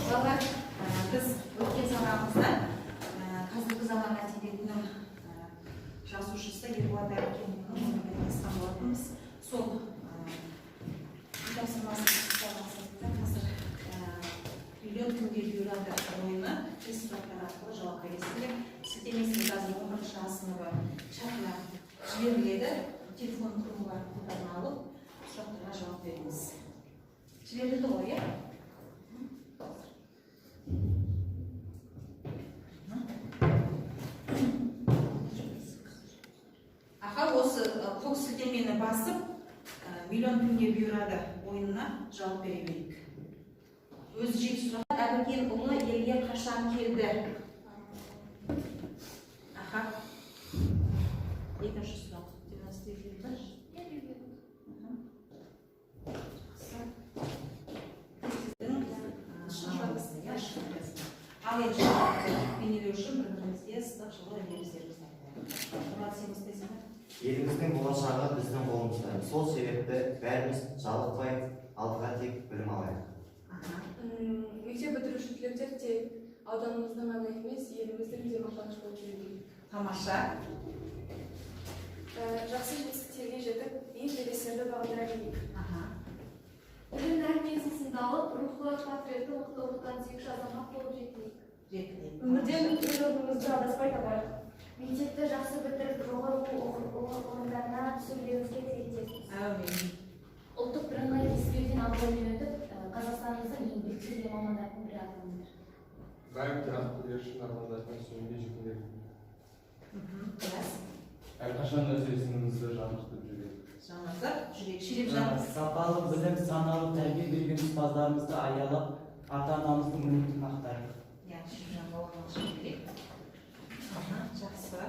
Балалар, біз өткен сабағымызда қазіргі заман әдебиетінің жазушысы Ерболат Әбікеннің өмірімен танысқан болатынбыз. Сол тапсырмасын мақсатында қазір миллион күнге бұйырады ойыны тест сұрақтары арқылы жауапқа бересіздер. Сілтемесіне қазір 11-ші сыныбы чатына жіберіледі. Телефон құрылғыларын қолдарына алып сұрақтарға жауап беріңіз. Жіберілді ғой, иә? Осы қол сілтемені басып, миллион күнге бұйырады ойынына жауап бере берейік. Өзі жеке сұрақ, Әбікен ұлы елге қашан келді? Екінші сұрақ. Ал енді бейнелеу үшін бір-бірімізге ыстық жылы өнеріміздерімізді айтайық. Еліміздің болашағы біздің қолымызда. Сол себепті бәріміз жалықпай алдыға тек білім алайық. Мектеп бітіруші түлектер тек ауданымыздың ғана емес, еліміздің де мақтаныш болып жүреді. Тамаша. Жақсы жетістіктерге жетіп, ең белестерді бағындыра берейік. Білім тәрбиесін алып, рухлы, патриотты, мықты ұлттан текші азамат болып жетейік. Өмірден өз орнымызды адаспай табайық. Мектепті жақсы бітіріп, жоғары оқу орындарына түсуімізге тілектеспіз. Ұлттық бірыңғай тестілеуден абыроймен өтіп, Қазақстанымыздың ең білікті мамандардың бірі атаныңдар. Ғайыпты ақпарат үшін армандардың сөйінде жүгінеді. Әрқашан өз есімімізді жаңғыртып жүрейік. Сапалы білім, саналы тәрбие берген ұстаздарымызды аялап, ата-анамыздың үмітін ақтайық. Жақсы.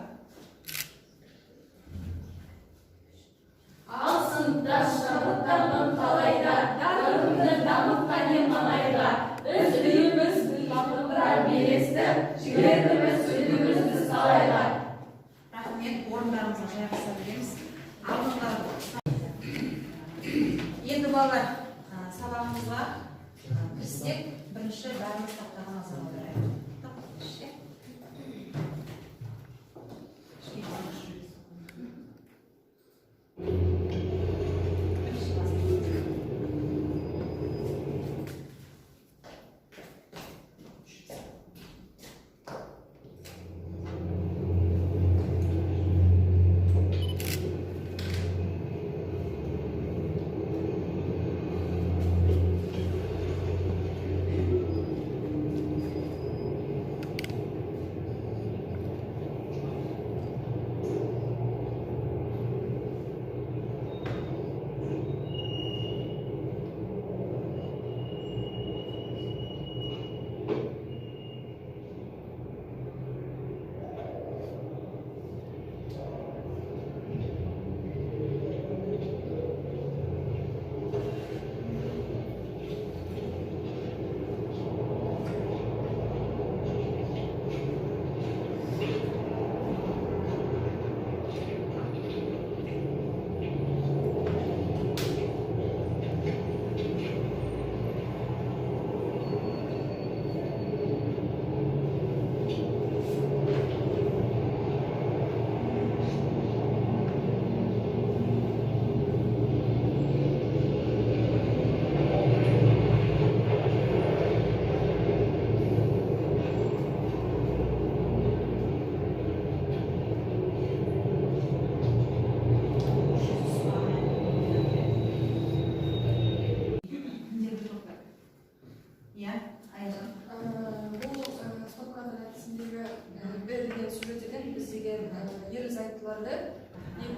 Алсында шабыттанған талайда, дарынды дамытқан ем маңайға. Біз үйіміз бағындыра бересті, жібердіміз сөйлемізді салайға. Рахмет, орындарымызға жайғаса береміз. Енді балалар, сабағымызға кіріссек, бірінші бәріміз тақтаған азаматтар.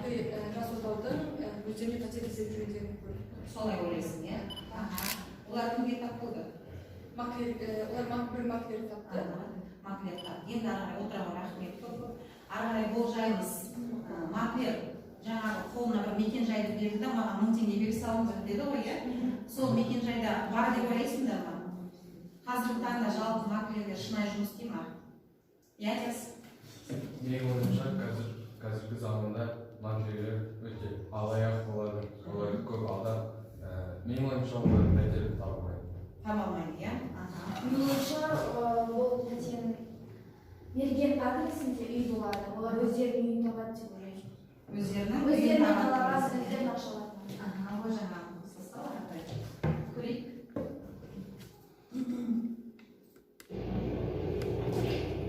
Екі жас отаудың өздеріне пәтер іздеп жүргендерін көрдік. Солай ойлайсың, иә? Олар кімге тап болды? Олар бір маклер тапты. Маклер тапты. Енді ары қарай отырған рахмет көп. Ары қарай болжаймыз. Маклер жаңағы қолына бір мекен жайды берді да, маған 1000 теңге бере салыңыз деді ғой, иә? Сол мекен жайда бар деп ойлайсыңдар ма? Қазіргі таңда жалпы маклерлер шынайы жұмыс істей ме? Иә, айтасыз? Менің ойымша қазіргі заманда маклерлер өте алаяқ болады. Олар көп алдап Менің ойымша олар пәтер таба алмайды. Таба алмайды, иә? Менің ойымша бұл пәтерін берген адресінде үй болады. Олар өздерінің үйін табады деп ойлаймын. Өздерінің қалағанын өздерін ақшалады. Ол жаңағы ұқсастау көрейік.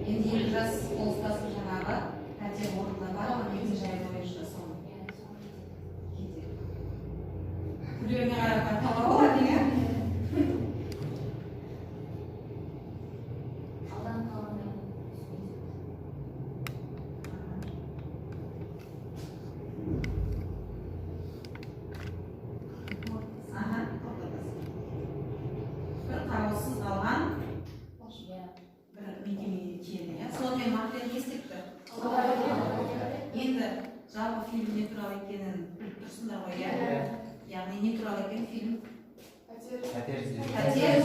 Енді екі жас қолыстасы жаңағы пәтер орнында бар, мекен-жайы бойынша соны. Күлеріне қарап таба болады, иә? Алдан қалғандай. Бір қараусыз қалған бір мекемеге келді, иә? Сонымен материал не істепті? Енді жалпы фильм не туралы екенін біліп тұрсыңдар ғой, иә? Яғни не туралы екен фильм? Пәтер,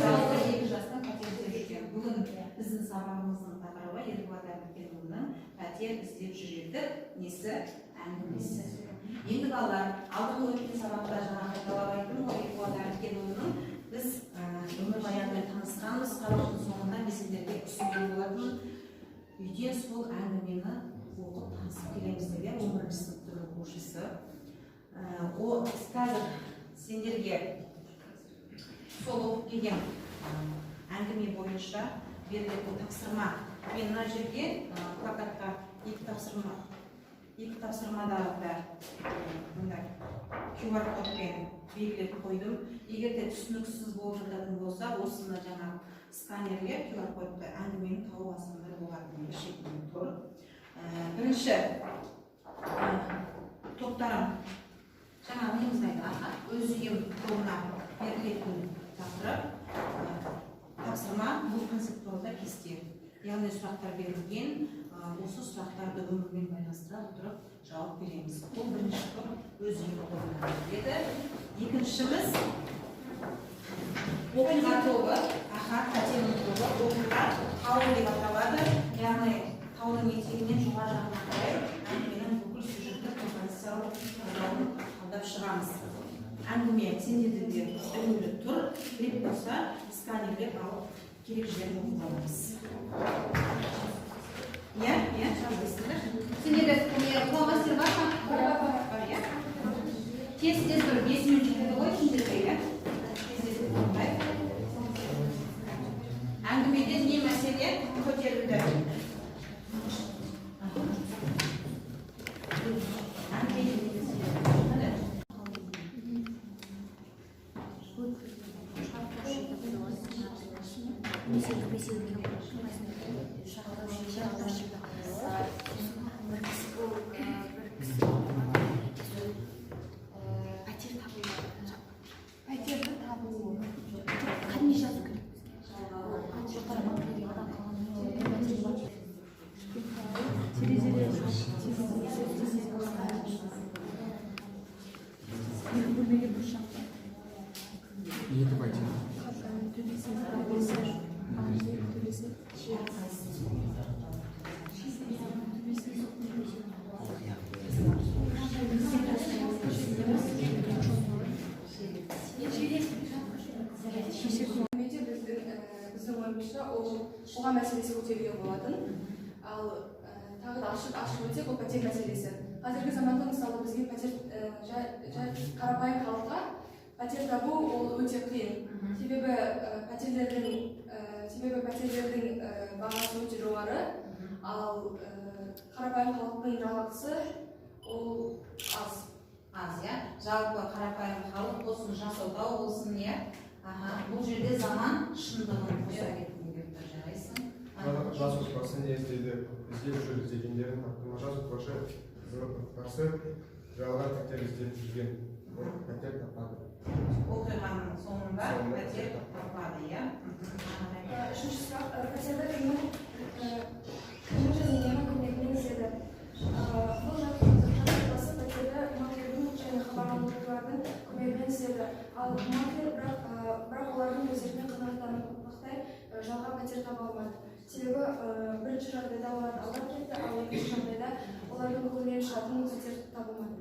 жалпы екі жастан пәтер іздеп жүрген. Бүгін біздің сабағымыздың тақырыбы Ерболат Әбдікенұлының пәтер іздеп жүргендік несі әңгімесі. Енді балалар, алдыңғы өткен сабақта жаңа қайталап айттым ғой, Ерболат Әбдікенұлының біз өмірбаянымен танысқанбыз, сабақтың соңында біз сендерге ұсынған болатын үйден сол әңгімені оқып танысып келеміз деп, иә, 11-ші сыныптың оқушысы. Қазір сендерге сол оқып келген әңгіме бойынша берілетін тапсырма. Мен мына жерге плакатқа екі тапсырмадағы да QR кодпен белгілеп қойдым. Егер де түсініксіз болып жататын болса, осыны жаңа сканерлер QR кодты әңгімені тауып алсаңдар болатын шетінен тұр. Бірінші топтарым жаңа миымыздайды, өз үйім тобына берілетін тапсырма бұл концептуалда кесте. Яғни сұрақтар берілген, осы сұрақтарды өмірмен байланыстыра отырып жауап береміз. Бұл бірінші топ өз үйім тобына беріледі. Екіншіміз оқиға тобы, қатемін тобы, оқиға таулы деп аталады. Яғни таудың етегінен жоғары жағына қарай әңгіменің бүкіл сюжеттік композициялық талдауын талдап шығамыз. Әңгіме сендерде де ілулі тұр, керек болса сканерлеп алып керек жерін оқып аламыз. Иә, жазбайсыңдар. Сендерде фломастер бар ма? Бар, иә? Тез-тез бір 5 минут жетеді ғой сендерге, иә? Тез-тез болмай. Әңгімеде не мәселе көтерілді? Оған мәселесі көтерілген болатын. Ал тағы да ашып өтсек, ол пәтер мәселесі. Қазіргі заманда мысалы бізге қарапайым халыққа пәтер табу ол өте қиын. Себебі пәтерлердің бағасы өте жоғары, ал қарапайым халықтың жалақысы ол аз. Аз, иә? Жалпы қарапайым халық болсын, жас отау болсын, иә? Бұл жерде заман шындығын қоса кеткен деп жарайсың. Жас отбасы не істейді? Іздеп жүр іздегендерін таптыма. Жас отбасы жалған пәтер іздеп жүрген. Пәтер тапады. Оқиғаның соңында пәтер тапады, иә? Үшінші сұрақ, пәтерді кімнің көмегімен іздеді? Бұл жас отбасы пәтерді маклердің және хабарландырушылардың көмегімен іздеді. Ал маклер бірақ олардың өздеріне қанағаттанарлықтай жалға пәтер таба алмады. Себебі бірінші жағдайда олар алдап кетті, ал екінші жағдайда олардың көңілінен шығатын пәтер табылмады.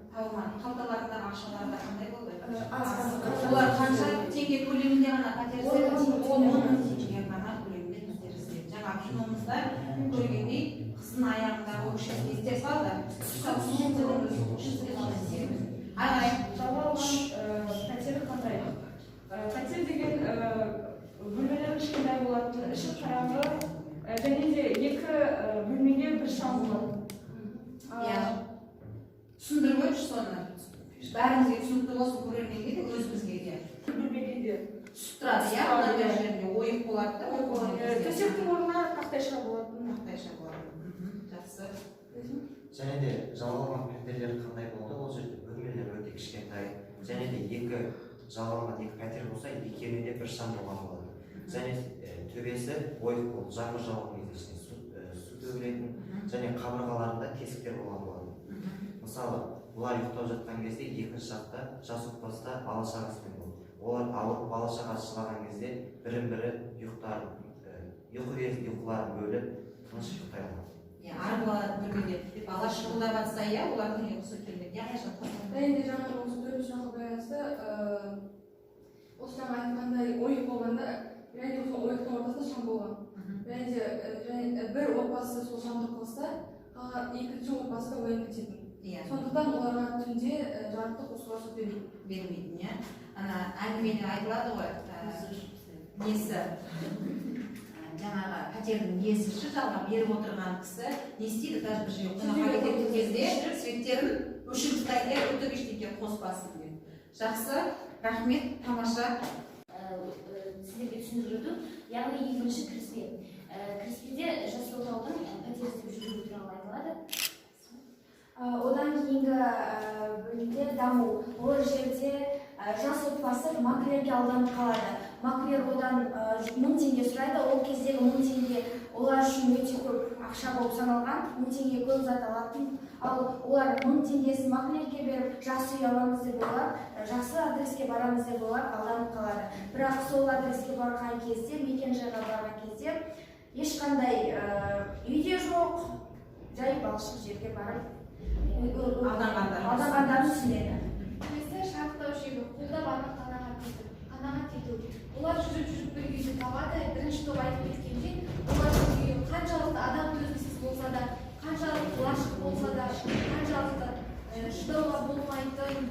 Қалталарында ақшаларда қандай болды? Олар қанша теңге көлемінде ғана пәтер іздеді? 10 мың теңге ғана көлемінде пәтер іздеді. Жаңа киномызда көргендей қыздың аяғындағы өкшесін естер салды. Жалға алған пәтер қандай? Пәтер деген бөлмелері кішкентай болатын, іші қараңғы, және де 2 бөлмеге бір шам болады. Түсіндіріп өтші соны. Бәрімізге түсінікті болсын, көрерменге де өзімізге де. Бөлмеге де Түсіп тұрады, иә, мынадай жерінде ойық болады да. төсектің орнына тақтайша болатын. Тақтайша болады. Жақсы. және де жалғалған пәтерлер қандай болды? Ол жерде бөлмелер өте кішкентай, және де жалғалған 2 пәтер болса, екеуінде бір шам болған болады. Және төбесі ойық болды, жаңбыр жауған кезде ішіне су төгілетін, және қабырғаларында тесіктер болған болады. Мысалы, бұлар ұйықтап жатқан кезде екінші жақта жас отбасыда бала шағасымен болды. Олар ауырып бала шағасы жылаған кезде бірін-бірі ұйқыларын бөліп тыныш ұйықтай алады. Арбалар бөлмеде бала шырылдап жатса, иә, олардың ұйқысы келмейді. Және де жаңа осы төртінші сұраққа байланысты осыдан айтқандай ойық болғанда, және де осы ойықтың ортасында шам болған. Және де бір отбасы сол шамды қосса, екінші отбасы да оянып кететін. Сондықтан оларға түнде жарықты қосуға су бермейтін, иә. Ана әңгімеде айтылады ғой, несі, жаңағы пәтердің иесі жалға беріп отырған кісі не істейді, даже бір жерге қонаққа кететін кезде светтерін өшіріп тастайды, өтіп ештеңе қоспасын деп. Жақсы, рахмет, тамаша. Сіздерге түсіндірді, яғни екінші кіріспе. Кіріспеде жас отаудың пәтер іздеп жүруі туралы айтылады. Одан кейінгі бөлімде даму. Ол жерде жас отбасы маклерге алданып қалады. Маклер одан 1000 теңге сұрайды. Ол кездегі 1000 теңге олар үшін өте көп ақша болып саналған. 1000 теңге көп зат алатын. Ал олар 1000 теңгесін маклерге беріп, жақсы үй аламыз деп ойлап, жақсы адреске барамыз деп ойлап алданып қалады. Бірақ сол адреске барған кезде, мекен-жайға барған кезде ешқандай үйде жоқ, жай балшық жерге барып алданғандарын түсінеді. Келесі шарықтау шегі қолда баны қанағат ету. Олар жүріп бір үйді табады. Бірінші топ айтып кеткенде, олардың үйі қаншалықты адам төзімсіз болса да, қаншалықты лашық болса да, қаншалықты шыдауға болмайтын,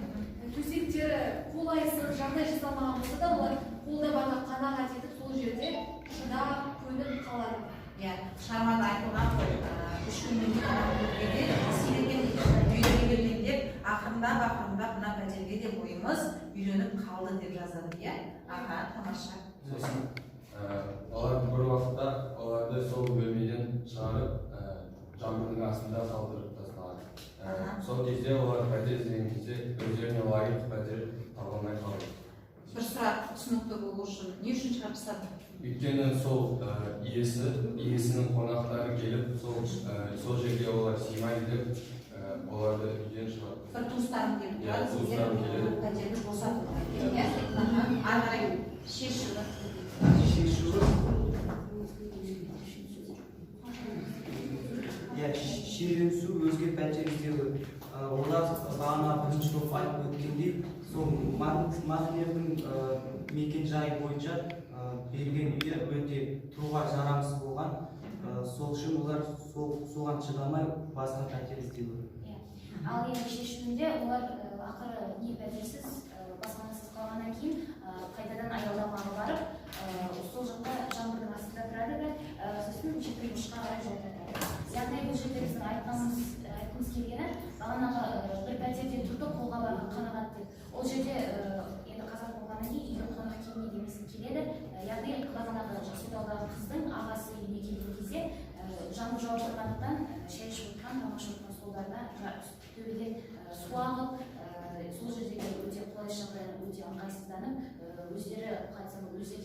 төсектері қолайсыз жағдай жасалмаған болса да, олар қолда баны қанағат етіп, сол жерде шыдап көніп қалады. Шығармада айтылған ғой, 3 күннен кейін силенген үйге келгенде ақырындап мына пәтерге де бойымыз үйреніп қалды деп жазады, иә? Тамаша. Олар бір уақытта оларды сол бөлмеден шығарып, жаңбырдың астында қалдырып тастаған. Сол кезде олар пәтер іздеген кезде өздеріне лайық пәтер таба алмай қалды. Бір сұрақ түсінікті болу үшін не үшін шығарып тастады? Өйткені сол иесінің қонақтары келіп, сол жерге олар сыймайды деп, оларды үйден шығарды. Бір туыстарым келіп тұрады, туыстарым келеді. пәтерді босатып кеткен, иә? Ары қарай шешілді. Шиеленісу өзге пәтер іздеуі. Олар бағана бірінші топ айтып өткендей, сол маклердің мекен-жайы бойынша берген үйі өте тұруға жарамсыз болған. Сол үшін олар соған шыдамай басқа пәтер іздеуі. Ал енді шешімінде олар ақыры не пәтерсіз, баспанасыз қалғаннан кейін қайтадан аялдамаға барып, сол жақта жаңбырдың астында тұрады да, сосын шетпен-ұшқа қарай жол тартады. Яғни бұл жерде біздің айтқымыз келгені, бағанағы бір пәтерде тұрды қолға барған қанағат деп. Ол жерде енді қазақ болғаннан кейін үйге қонақ келмейді емесін келеді. Яғни бағанағы жас отаудағы қыздың ағасы үйіне келген кезде жаңбыр жауып тұрғандықтан шай ішіп отырған, тамақ ішіп отырған столдарына төбеден су ағып, сол жердегі өте қолайсыз жағдайлар өте ыңғайсызданып, өздері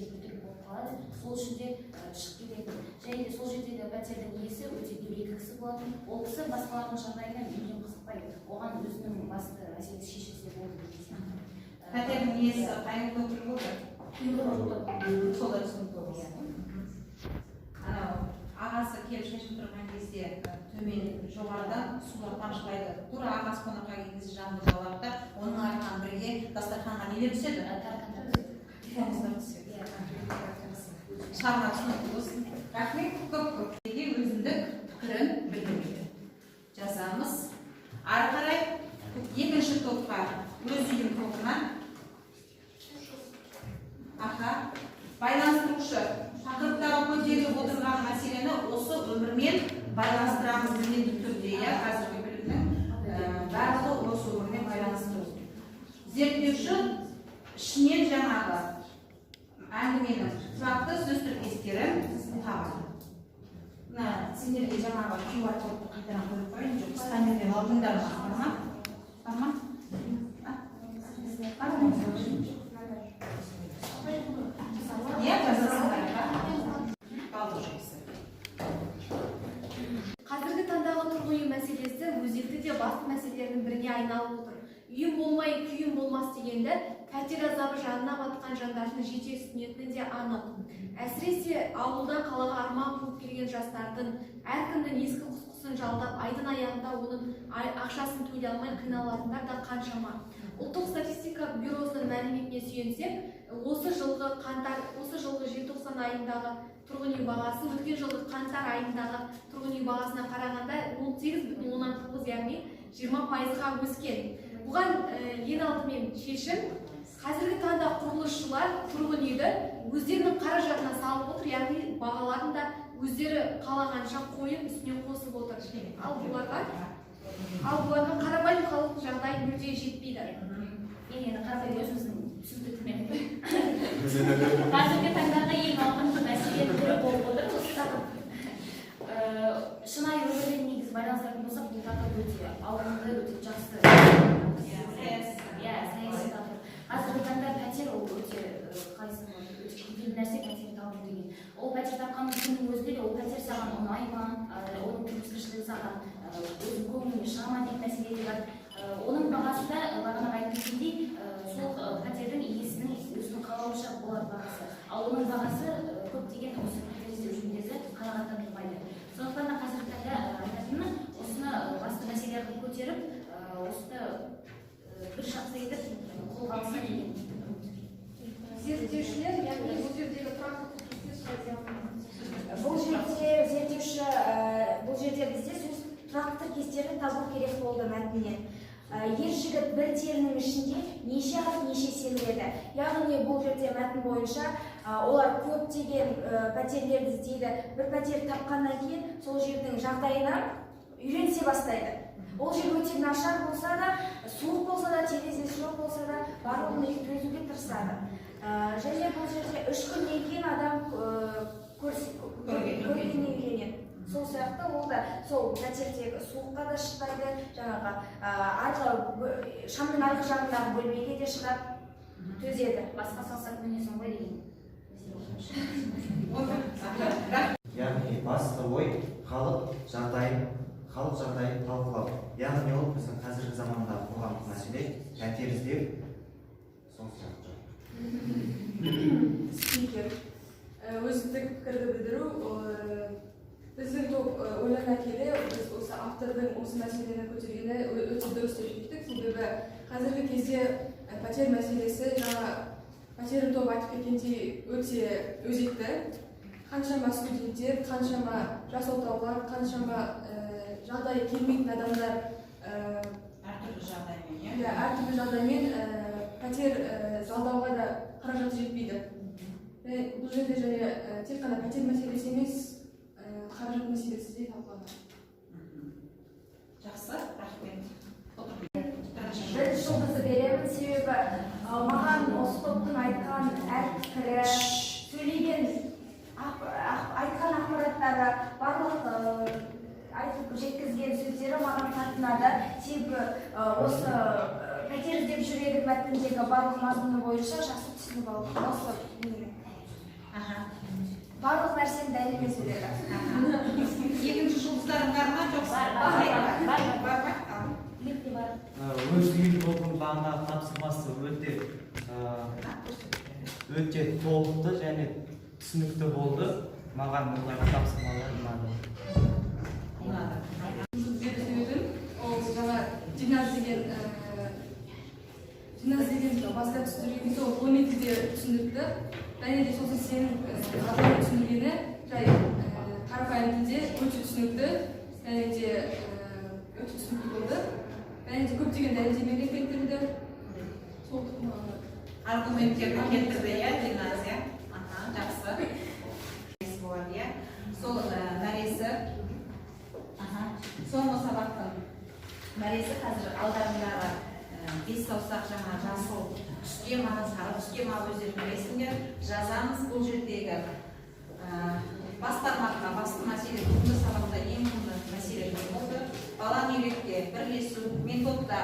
де бүлдіріп болып қалады. Сол үшін де шығып кетеді. Және де сол жердегі пәтердің иесі өте дөрекі кісі болатын. Ол кісі басқалардың жағдайынан үйден қызықпайды. Оған өзінің басты мәселесі шешілсе болды деген сияқты. Пәтердің иесі қай өкілі болды? Сол да түсінікті болды. Ағасы ағасы келіп шешіп тұрған кезде төмен жоғарыдан сулар тамшылайды. Тура ағасы қонаққа келген кезде жанында жауады да, оның артынан бірге дастарханға нелер түседі? Шағына түсінікті болсын. Рахмет, көп өзіндік пікірін білдіреді. Жазамыз. Ары қарай екінші топқа өз үйім тобынан байланыстырушы тақырыптағы көтеріп отырған мәселені осы өмірмен байланыстырамыз міндетті түрде, қазіргі білімнің барлығы осы өмірмен байланыстыру. Зерттеуші ішінен жаңағы әңгіменің тұрақты сөз тіркестерін табады. Сендерге жаңағы QR кодты қайтадан қойып қояйын, жоқ сканерден алдыңдар ма? Бар ма? Қазіргі таңдағы тұрғын үй мәселесі өзекті де басты мәселелердің біріне айналып отыр. Үйім болмай, күйім болмас дегенді, пәтер азабы жанына батқан жандардың жете түсінетіні де анық. Әсіресе ауылдан қалаға арман қуып келген жастардың әркімнің ескі құсқысын жалдап, айдың аяғында оның ақшасын төлей алмай қиналатындар да қаншама. Ұлттық статистика бюросының мәліметіне сүйенсек, осы жылғы желтоқсан айындағы тұрғын үй бағасы өткен жылғы қаңтар айындағы тұрғын үй бағасына қарағанда 18,9, яғни 20%-ға өскен. Бұған ең алдымен шешім қазіргі таңда құрылысшылар тұрғын үйді өздерінің қаражатына салып отыр, яғни бағаларын да өздері қалағанша қойып үстіне қосып отыр. Ал бұларға қарапайым халық жағдайы мүлде жетпейді. Енді қарапайым өзіміздің түсініктігімен қазіргі таңдағы ең ауқымды мәселенің бірі болып отыр. Осы тақырып шынайы өмірмен негізі байланыстыратын болсақ, бұл тақырып өте ауқымды, өте жақсы. Саяси тақырып. Қазіргі таңда пәтер ол өте күрделі нәрсе, пәтер табу деген. Ол пәтер тапқан күннің өзінде ол пәтер саған ұнай ма, оның тұрмыс-тіршілігі саған өзің көңіліңе шыға ма деген мәселе де бар. Оның бағасы да бағана айтқандай, сол пәтердің иесінің өзінің қалауынша болады бағасы. Ал оның бағасы көптеген осы пәтер іздеу жөніндегі қанағаттандырмайды. Сондықтан да қазіргі таңда айтатыным осыны басты мәселелерді көтеріп, осыны бір жақсы етіп қолға алса деген. Зерттеушілер, яғни бұл жердегі тұрақты бұл жерде бізде сөз тұрақты тіркестерін табу керек болды мәтіннен. Ер жігіт бір терінің ішінде неше ат неше сеніледі. Яғни бұл жерде мәтін бойынша олар көптеген пәтерлерді іздейді. Бір пәтер тапқаннан кейін сол жердің жағдайына үйренісе бастайды. Ол жер өте нашар болса да, суық болса да, терезесі жоқ болса да, барлығын төзуге тырысады. Және бұл жерде 3 күннен кейін адам көргеннен үйренеді. Сол сияқты ол да сол пәтердегі суыққа да шыдайды, жаңағы шамның арғы жағындағы бөлмеге де шыдап төзеді. Басқа салсақ мінесің ғой деген. Яғни басты ой халық жағдайын талқылау. Яғни ол біздің қазіргі замандағы қоғамдық мәселе пәтер іздеу, сол сияқты. Спикер, өзіндік пікірді білдіру, біздің топ ойлана келе, біз осы автордың осы мәселені көтергені өте дұрыс деп шештік. Себебі қазіргі кезде пәтер мәселесі жаңа пәтер топ айтып кеткендей өте өзекті. Қаншама студенттер, қаншама жас отаулар, қаншама жағдайы келмейтін адамдар әртүрлі жағдаймен пәтер жалдауға да қаражаты жетпейді. Бұл жерде және тек қана пәтер мәселесі емес, қаражат мәселесі де талқыланады. Жақсы, рахмет. Бір жұлдызы беремін, себебі маған осы топтың айтқан әр пікірі, сөйлеген айтқан ақпараттары, барлық айтып жеткізген сөздері маған қатынады. Себебі осы пәтер іздеп жүреді мәтіндегі барлық мазмұны бойынша жақсы түсініп алдым. Барлық нәрсені дәлелмен сөйледі. Екінші жұлдыздарың бар ма, жоқ? Бар. Өз үйім тобының бағана тапсырмасы өте толықты және түсінікті болды. Маған оларға тапсырмалар ұнады. және де сосын сенің түсіндіргені жай қарапайым тілде өте түсінікті және де өте түсінікті болды. Және де көптеген дәлелдемелер келтірді. Сол аргументтерді келтірді, иә, Диназия. Жақсы. Болады, иә. Сол мәресі, соңғы сабақтың мәресі қазір алдарындағы 5 саусақ жаңа жасыл түске ма, сары түске ма өздері білесіңдер, жазамыз. Бұл жердегі бас тармаққа басты мәселе бүгінгі сабақта ең құнды мәселе болды. Баланы үйретуге бірлесу, методта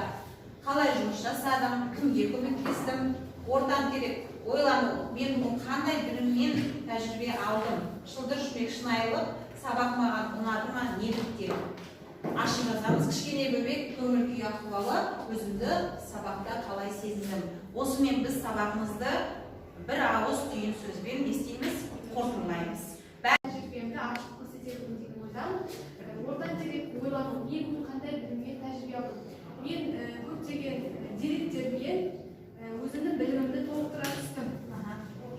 қалай жұмыс жасадым, кімге көмектестім, ортан керек ойлану, мен бұл қандай біліммен тәжірибе алдым, шылдыр шүмек шынайылық, сабақ маған ұнады ма, неліктен ашып жазамыз. Кішкене бөбек көңіл күй ахуалы, өзімді сабақта қалай сезіндім. Осымен біз сабағымызды бір ауыз түйін сөзбен естиміз, қорытындылаймыз. Тәжірибемді ашып көрсетемін деген ойдамын. Ортан терек ойлану, мен қандай біліммен тәжірибе алдым. Мен көптеген деректермен өзімнің білімімді толықтыра түстім.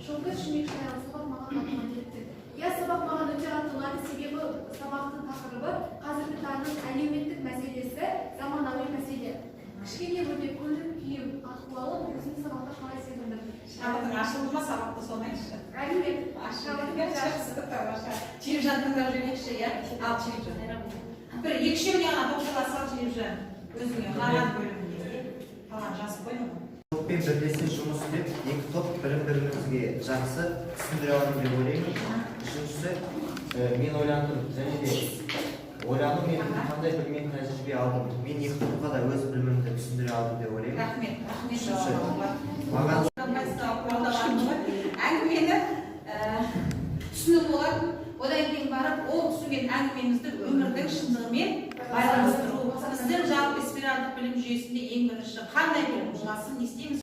Шылдыр шүмек шынайылық сабақ маған қатыма кетті. Иә, сабақ маған өте қатты ұнады, себебі сабақтың тақырыбы қазіргі таңның әлеуметтік мәселесі, заманауи мәселе. Кішкене бөбек көңіл күйім ахуалы өзімді сабақта қалай сезіндім. Ашылды ма сабақты соңайшы? Әрине, Телевизион тыңдап жүрмекші, иә? Ал телевизион. Бір екі-үшеуіне ғана тоқтала сал телевизион. Өзіңе ұнаған бөлімінде. Қалған жазып қойма. Топпен бірлесе жұмыс істеп, екі топ бірін-бірімізге жақсы түсіндіре алдым деп ойлаймын. Үшіншісі, мен ойландым, және де ойлану мен қандай біліммен тәжірибе алдым. Мен екі топқа да өз білімімді түсіндіре алдым деп ойлаймын. Рахмет. Әңгімені түсініп болатын, одан кейін барып, ол түсінген әңгімемізді өмірдің шындығымен байланыстыру. Біздің жалпы спиральдық білім жүйесінде ең бірінші қандай білім боласын, не істейміз?